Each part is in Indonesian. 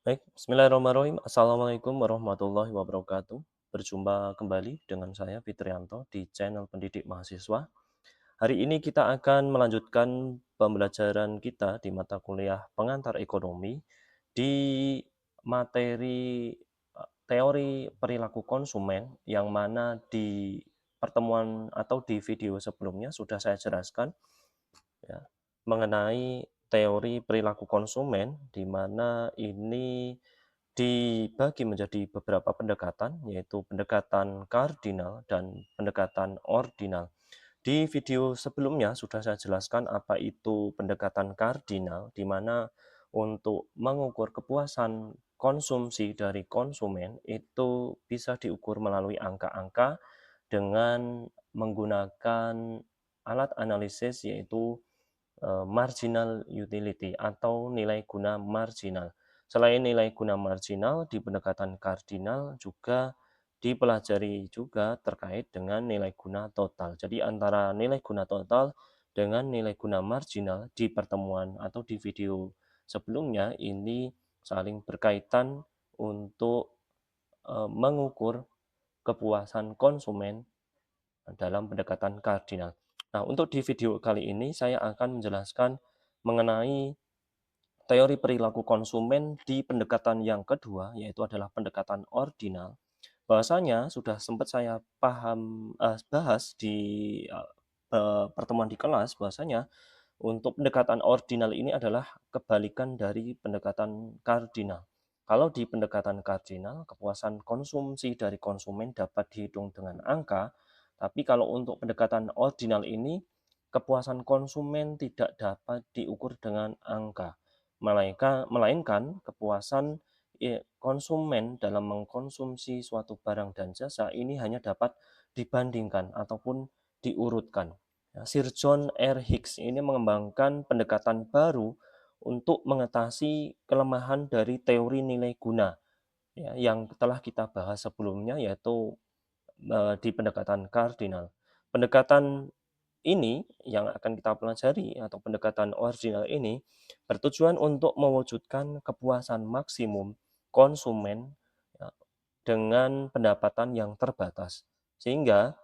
Baik, bismillahirrahmanirrahim. Assalamualaikum warahmatullahi wabarakatuh. Berjumpa kembali dengan saya Fitrianto di channel Pendidik Mahasiswa. Hari ini kita akan melanjutkan pembelajaran kita di mata kuliah Pengantar Ekonomi di materi teori perilaku konsumen yang mana di pertemuan atau di video sebelumnya sudah saya jelaskan ya, mengenai teori perilaku konsumen, di mana ini dibagi menjadi beberapa pendekatan, yaitu pendekatan kardinal dan pendekatan ordinal. Di video sebelumnya sudah saya jelaskan apa itu pendekatan kardinal, di mana untuk mengukur kepuasan konsumsi dari konsumen itu bisa diukur melalui angka-angka dengan menggunakan alat analisis yaitu marginal utility atau nilai guna marginal. Selain nilai guna marginal, di pendekatan kardinal juga dipelajari juga terkait dengan nilai guna total. Jadi antara nilai guna total dengan nilai guna marginal di pertemuan atau di video sebelumnya ini saling berkaitan untuk mengukur kepuasan konsumen dalam pendekatan kardinal. Nah, untuk di video kali ini saya akan menjelaskan mengenai teori perilaku konsumen di pendekatan yang kedua, yaitu adalah pendekatan ordinal. Bahwasanya sudah sempat saya bahas di pertemuan di kelas, bahwasanya untuk pendekatan ordinal ini adalah kebalikan dari pendekatan kardinal. Kalau di pendekatan kardinal, kepuasan konsumsi dari konsumen dapat dihitung dengan angka, tapi kalau untuk pendekatan ordinal ini, kepuasan konsumen tidak dapat diukur dengan angka, melainkan kepuasan konsumen dalam mengkonsumsi suatu barang dan jasa ini hanya dapat dibandingkan ataupun diurutkan. Ya, Sir John R. Hicks ini mengembangkan pendekatan baru untuk mengatasi kelemahan dari teori nilai guna ya, yang telah kita bahas sebelumnya yaitu di pendekatan kardinal. Pendekatan ini yang akan kita pelajari atau pendekatan ordinal ini bertujuan untuk mewujudkan kepuasan maksimum konsumen ya, dengan pendapatan yang terbatas. Sehingga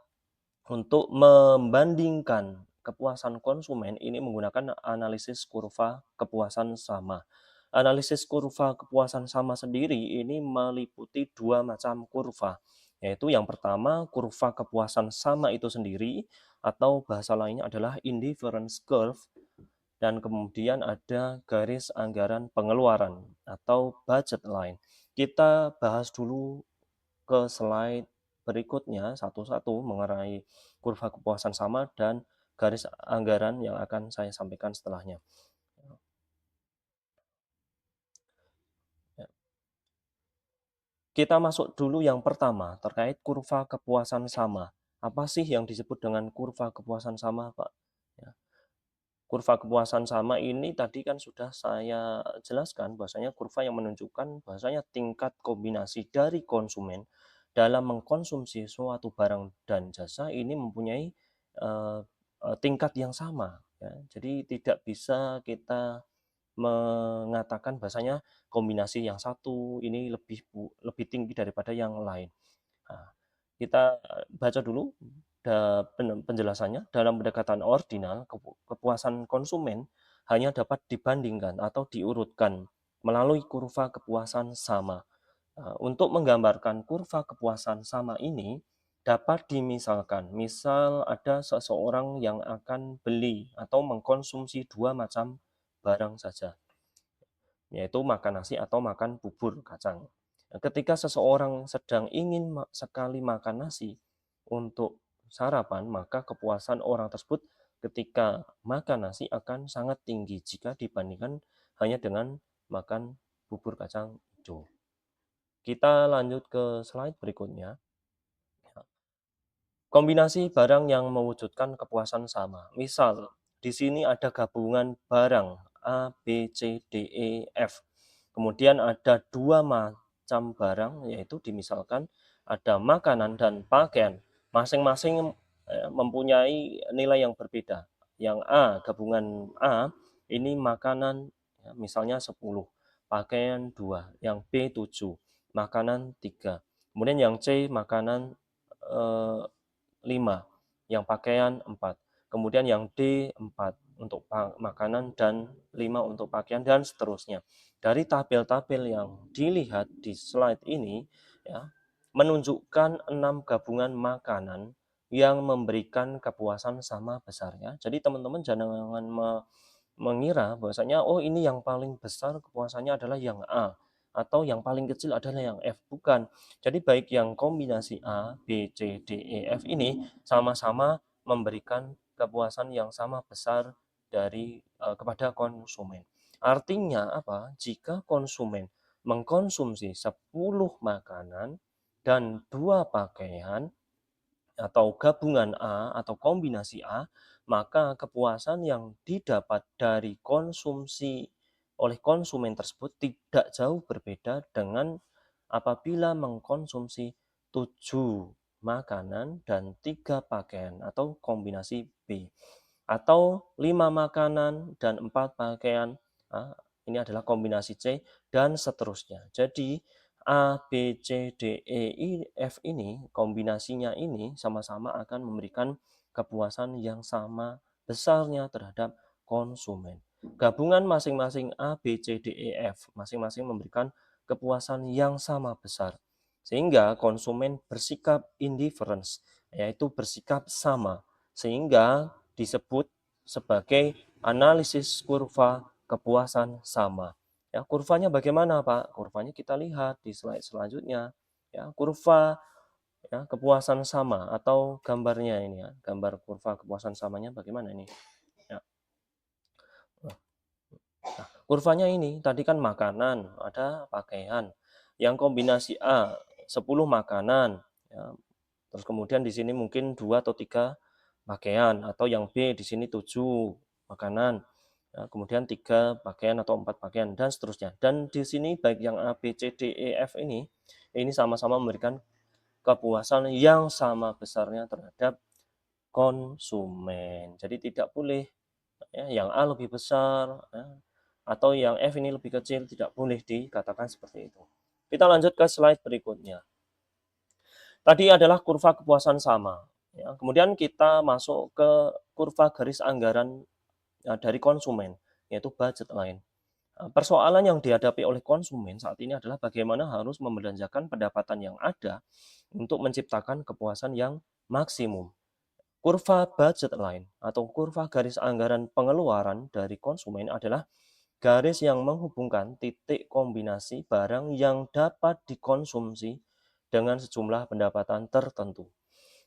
untuk membandingkan kepuasan konsumen ini menggunakan analisis kurva kepuasan sama. Analisis kurva kepuasan sama sendiri ini meliputi dua macam kurva, yaitu yang pertama kurva kepuasan sama itu sendiri atau bahasa lainnya adalah indifference curve dan kemudian ada garis anggaran pengeluaran atau budget line. Kita bahas dulu ke slide berikutnya satu-satu mengenai kurva kepuasan sama dan garis anggaran yang akan saya sampaikan setelahnya. Ya. Kita masuk dulu yang pertama terkait kurva kepuasan sama. Apa sih yang disebut dengan kurva kepuasan sama, Pak? Ya. Kurva kepuasan sama ini tadi kan sudah saya jelaskan bahwasanya kurva yang menunjukkan bahwasanya tingkat kombinasi dari konsumen dalam mengkonsumsi suatu barang dan jasa ini mempunyai eh, tingkat yang sama ya. Jadi tidak bisa kita mengatakan bahwasanya kombinasi yang satu ini lebih tinggi daripada yang lain. Nah, kita baca dulu penjelasannya. Dalam pendekatan ordinal, kepuasan konsumen hanya dapat dibandingkan atau diurutkan melalui kurva kepuasan sama. Untuk menggambarkan kurva kepuasan sama ini dapat dimisalkan, misal ada seseorang yang akan beli atau mengkonsumsi dua macam barang saja, yaitu makan nasi atau makan bubur kacang. Ketika seseorang sedang ingin sekali makan nasi untuk sarapan, maka kepuasan orang tersebut ketika makan nasi akan sangat tinggi jika dibandingkan hanya dengan makan bubur kacang hijau. Kita lanjut ke slide berikutnya. Kombinasi barang yang mewujudkan kepuasan sama. Misal, di sini ada gabungan barang A, B, C, D, E, F. Kemudian ada dua macam barang, yaitu dimisalkan ada makanan dan pakaian. Masing-masing mempunyai nilai yang berbeda. Yang A, gabungan A, ini makanan, ya, misalnya 10. pakaian 2, yang B 7, makanan 3. Kemudian yang C makanan 5, yang pakaian 4. Kemudian yang D 4 untuk makanan dan 5 untuk pakaian dan seterusnya. Dari tabel-tabel yang dilihat di slide ini ya, menunjukkan 6 gabungan makanan yang memberikan kepuasan sama besarnya. Jadi teman-teman jangan mengira bahwasanya oh ini yang paling besar kepuasannya adalah yang A atau yang paling kecil adalah yang F, bukan. Jadi baik yang kombinasi A, B, C, D, E, F ini sama-sama memberikan kepuasan yang sama besar dari kepada konsumen. Artinya apa? Jika konsumen mengkonsumsi 10 makanan dan 2 pakaian, atau gabungan A atau kombinasi A, maka kepuasan yang didapat dari konsumsi oleh konsumen tersebut tidak jauh berbeda dengan apabila mengkonsumsi 7 makanan dan 3 pakaian atau kombinasi B, atau 5 makanan dan 4 pakaian, ini adalah kombinasi C, dan seterusnya. Jadi A, B, C, D, E, F ini, kombinasinya ini sama-sama akan memberikan kepuasan yang sama besarnya terhadap konsumen. Gabungan masing-masing A, B, C, D, E, F masing-masing memberikan kepuasan yang sama besar. Sehingga konsumen bersikap indifference, yaitu bersikap sama. Sehingga disebut sebagai analisis kurva kepuasan sama. Ya, kurvanya bagaimana, Pak? Kurvanya kita lihat di slide selanjutnya. Ya, kurva ya, kepuasan sama atau gambarnya ini ya, gambar kurva kepuasan samanya bagaimana ini? Ya. Nah, kurvanya ini tadi kan makanan, ada pakaian. Yang kombinasi A 10 makanan, ya. Terus kemudian di sini mungkin 2 atau 3 pakaian, atau yang B di sini 7 makanan. Ya, kemudian 3 pakaian atau 4 pakaian dan seterusnya. Dan di sini baik yang A, B, C, D, E, F ini sama-sama memberikan kepuasan yang sama besarnya terhadap konsumen. Jadi tidak boleh ya, yang A lebih besar ya, atau yang F ini lebih kecil, tidak boleh dikatakan seperti itu. Kita lanjut ke slide berikutnya. Tadi adalah kurva kepuasan sama. Ya. Kemudian kita masuk ke kurva garis anggaran dari konsumen, yaitu budget line. Persoalan yang dihadapi oleh konsumen saat ini adalah bagaimana harus membelanjakan pendapatan yang ada untuk menciptakan kepuasan yang maksimum. Kurva budget line atau kurva garis anggaran pengeluaran dari konsumen adalah garis yang menghubungkan titik kombinasi barang yang dapat dikonsumsi dengan sejumlah pendapatan tertentu.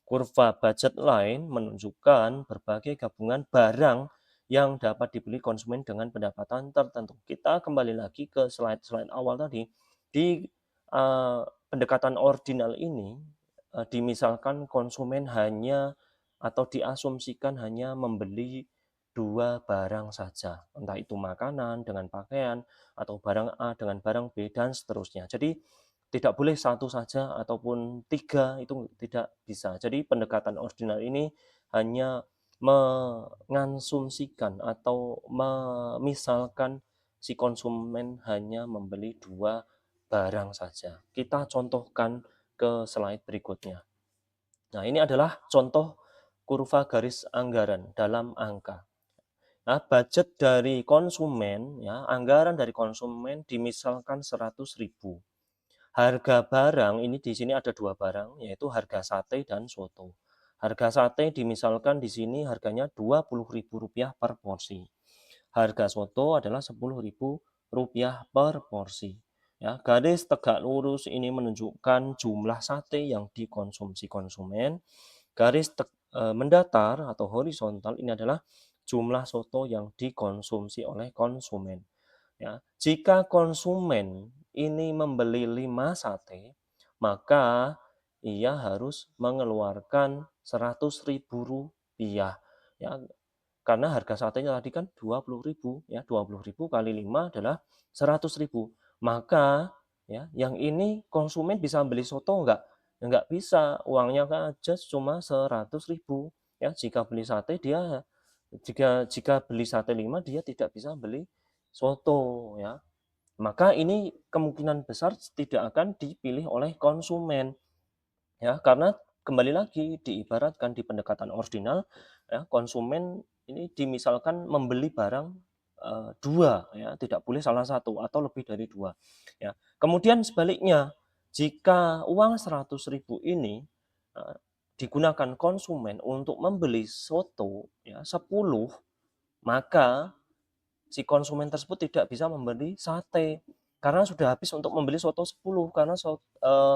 Kurva budget line menunjukkan berbagai gabungan barang yang dapat dibeli konsumen dengan pendapatan tertentu. Kita kembali lagi ke slide-slide awal tadi. Di pendekatan ordinal ini, dimisalkan konsumen hanya atau diasumsikan hanya membeli 2 barang saja, entah itu makanan dengan pakaian, atau barang A dengan barang B, dan seterusnya. Jadi tidak boleh satu saja ataupun 3 itu tidak bisa. Jadi pendekatan ordinal ini hanya mengansumsikan atau memisalkan si konsumen hanya membeli 2 barang saja. Kita contohkan ke slide berikutnya. Nah, ini adalah contoh kurva garis anggaran dalam angka. Nah, budget dari konsumen, ya, anggaran dari konsumen dimisalkan 100.000. Harga barang ini di sini ada 2 barang, yaitu harga sate dan soto. Harga sate dimisalkan di sini harganya Rp20.000 per porsi. Harga soto adalah Rp10.000 per porsi. Ya, garis tegak lurus ini menunjukkan jumlah sate yang dikonsumsi konsumen. Garis mendatar atau horizontal ini adalah jumlah soto yang dikonsumsi oleh konsumen. Ya, jika konsumen ini membeli 5 sate, maka ia harus mengeluarkan Rp100.000 ya. Karena harga satenya tadi kan 20.000 ya, 20.000 kali 5 adalah 100.000. Maka ya, yang ini konsumen bisa beli soto enggak? Enggak bisa, uangnya kan aja cuma 100.000 ya. Jika beli sate dia jika jika beli sate 5 dia tidak bisa beli soto ya. maka ini kemungkinan besar tidak akan dipilih oleh konsumen. Ya, karena kembali lagi diibaratkan di pendekatan ordinal, ya, konsumen ini dimisalkan membeli barang, 2 ya, tidak boleh salah satu atau lebih dari 2 ya. Kemudian sebaliknya, jika uang 100.000 ini, eee, digunakan konsumen untuk membeli soto ya 10, maka si konsumen tersebut tidak bisa membeli sate, karena sudah habis untuk membeli soto 10 karena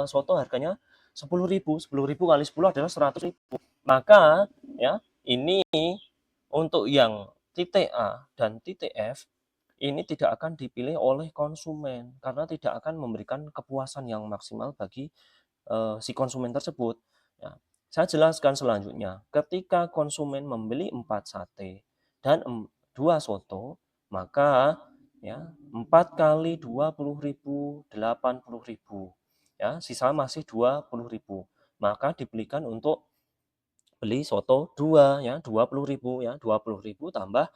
soto harganya 10.000 kali 10 adalah 100.000. Maka ya, ini untuk yang titik A dan titik F, ini tidak akan dipilih oleh konsumen, karena tidak akan memberikan kepuasan yang maksimal bagi si konsumen tersebut, ya. Saya jelaskan selanjutnya, ketika konsumen membeli 4 sate dan 2 soto, maka ya 4 kali 20.000, 80.000, ya, sisa masih 20.000. Maka dibelikan untuk beli soto 2 ya, 20.000 ya, 20.000 tambah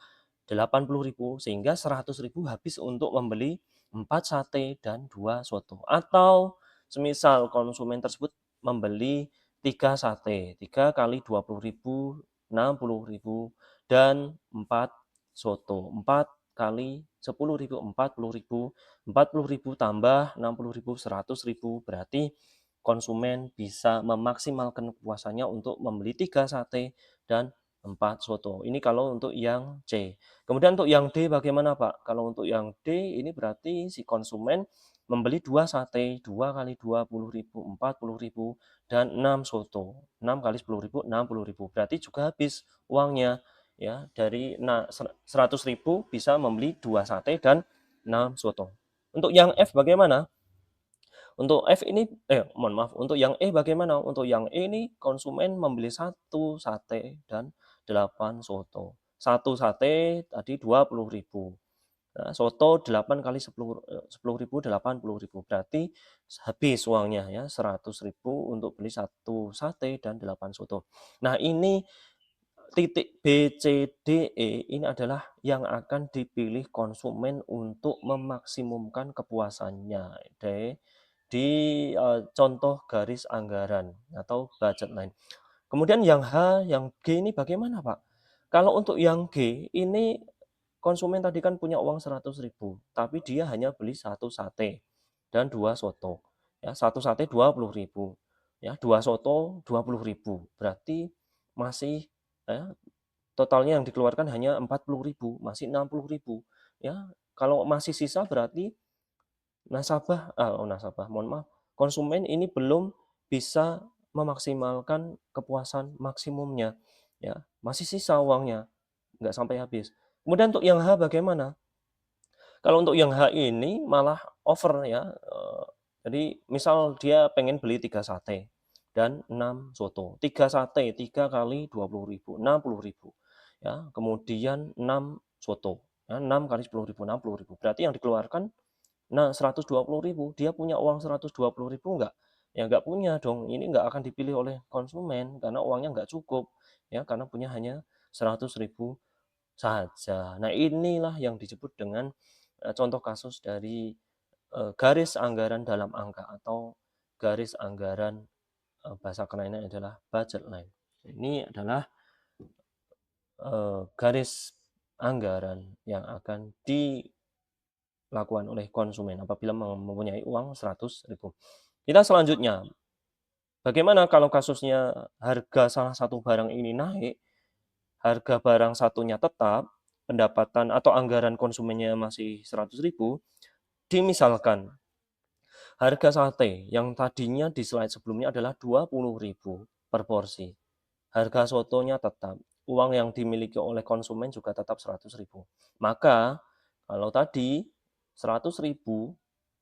80.000 sehingga 100.000 habis untuk membeli 4 sate dan 2 soto. Atau semisal konsumen tersebut membeli 3 sate, 3 kali 20.000, 60.000 dan 4 soto. 4 kali 10.000, 40.000, 40.000 tambah 60.000, 100.000 berarti konsumen bisa memaksimalkan kepuasannya untuk membeli 3 sate dan 4 soto. Ini kalau untuk yang C. Kemudian untuk yang D bagaimana, Pak? Kalau untuk yang D ini berarti si konsumen membeli 2 sate, 2 kali 20.000, 40.000 dan 6 soto. 6 kali 10.000, 60.000. Berarti juga habis uangnya ya. Dari 100.000 bisa membeli 2 sate dan 6 soto. Untuk yang F bagaimana? Untuk F ini mohon maaf, untuk yang E bagaimana? Untuk yang E ini konsumen membeli 1 sate dan 8 soto. 1 sate tadi 20.000. Nah, soto 8 kali 10.000, 80.000. Berarti habis uangnya ya, 100.000 untuk beli 1 sate dan 8 soto. Nah, ini titik B, C, D, E ini adalah yang akan dipilih konsumen untuk memaksimumkan kepuasannya di contoh garis anggaran atau budget line. Kemudian yang H, yang G ini bagaimana, Pak? Kalau untuk yang G ini konsumen tadi kan punya uang 100.000 tapi dia hanya beli 1 sate dan 2 soto. Ya, 1 sate 20.000 ya, 2 soto 20.000. Berarti masih ya, totalnya yang dikeluarkan hanya 40.000, masih 60.000 ya. Kalau masih sisa berarti nasabah, mohon maaf, konsumen ini belum bisa memaksimalkan kepuasan maksimumnya, ya, masih sisa uangnya, nggak sampai habis. Kemudian untuk yang H bagaimana? Kalau untuk yang H ini malah over ya, jadi misal dia pengen beli 3 sate dan 6 soto. 3 sate, 3 kali 20.000, 60.000 ya, kemudian 6 soto, ya, 6 kali 10.000, 60.000. Berarti yang dikeluarkan 120.000, dia punya uang 120.000 enggak? Ya nggak punya dong, ini nggak akan dipilih oleh konsumen karena uangnya nggak cukup, ya karena punya hanya 100.000 saja. Nah inilah yang disebut dengan, contoh kasus dari, garis anggaran dalam angka atau garis anggaran, bahasa kerennya adalah budget line. Ini adalah, garis anggaran yang akan dilakukan oleh konsumen apabila mempunyai uang 100.000. Kita selanjutnya, bagaimana kalau kasusnya harga salah satu barang ini naik, harga barang satunya tetap, pendapatan atau anggaran konsumennya masih 100.000, dimisalkan harga sate yang tadinya di slide sebelumnya adalah 20.000 per porsi. Harga sotonya tetap, uang yang dimiliki oleh konsumen juga tetap 100.000. Maka kalau tadi 100.000,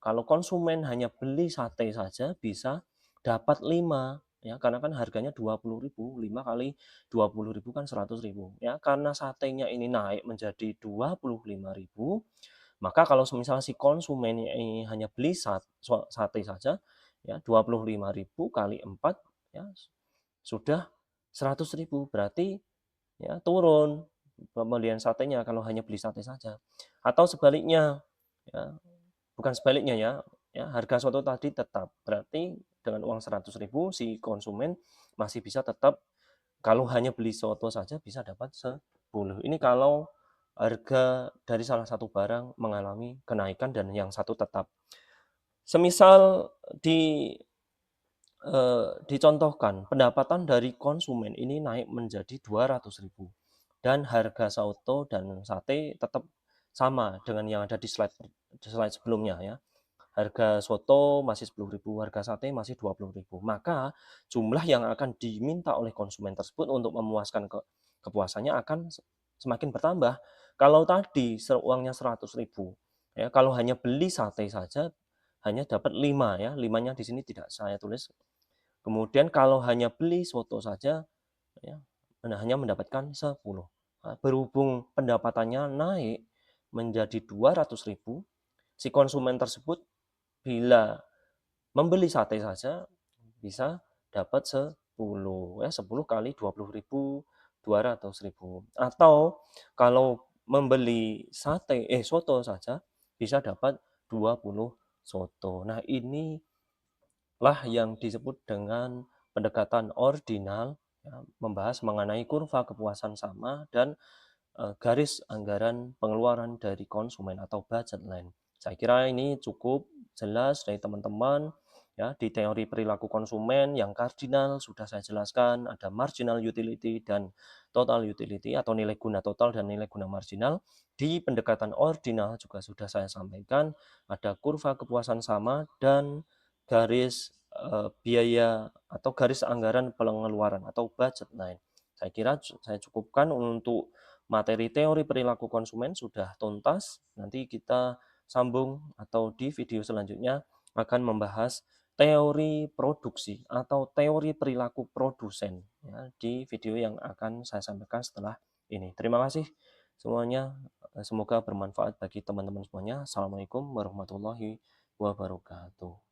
kalau konsumen hanya beli sate saja bisa dapat 5 ya, karena kan harganya 20.000, 5 kali 20.000 kan 100.000 ya. Karena satenya ini naik menjadi 25.000, maka kalau semisal si konsumen ini hanya beli sate saja ya 25.000 kali 4 ya sudah 100.000, berarti ya turun pembelian satenya kalau hanya beli sate saja. Atau sebaliknya ya, bukan sebaliknya ya, harga soto tadi tetap. Berarti dengan uang 100.000 si konsumen masih bisa tetap kalau hanya beli soto saja bisa dapat 10. Ini kalau harga dari salah satu barang mengalami kenaikan dan yang satu tetap. Semisal dicontohkan pendapatan dari konsumen ini naik menjadi 200.000 dan harga soto dan sate tetap sama dengan yang ada di slide sebelumnya ya. Harga soto masih 10.000, harga sate masih 20.000. Maka jumlah yang akan diminta oleh konsumen tersebut untuk memuaskan kepuasannya akan semakin bertambah. Kalau tadi uangnya 100.000 ya, kalau hanya beli sate saja hanya dapat 5 ya, 5-nya di sini tidak saya tulis. Kemudian kalau hanya beli soto saja ya, hanya mendapatkan 10. Nah, berhubung pendapatannya naik menjadi 200.000, si konsumen tersebut bila membeli sate saja bisa dapat 10 ya, 10 kali 20.000, 200.000. Atau kalau membeli soto saja bisa dapat 20 soto. Nah, inilah yang disebut dengan pendekatan ordinal, ya, membahas mengenai kurva kepuasan sama dan garis anggaran pengeluaran dari konsumen atau budget line. Saya kira ini cukup jelas dari teman-teman ya. Di teori perilaku konsumen yang kardinal sudah saya jelaskan, ada marginal utility dan total utility atau nilai guna total dan nilai guna marginal. Di pendekatan ordinal juga sudah saya sampaikan, ada kurva kepuasan sama dan garis biaya atau garis anggaran pengeluaran atau budget line. Saya kira saya cukupkan untuk materi teori perilaku konsumen sudah tuntas. Nanti kita sambung atau di video selanjutnya akan membahas teori produksi atau teori perilaku produsen ya, di video yang akan saya sampaikan setelah ini. Terima kasih semuanya. Semoga bermanfaat bagi teman-teman semuanya. Assalamualaikum warahmatullahi wabarakatuh.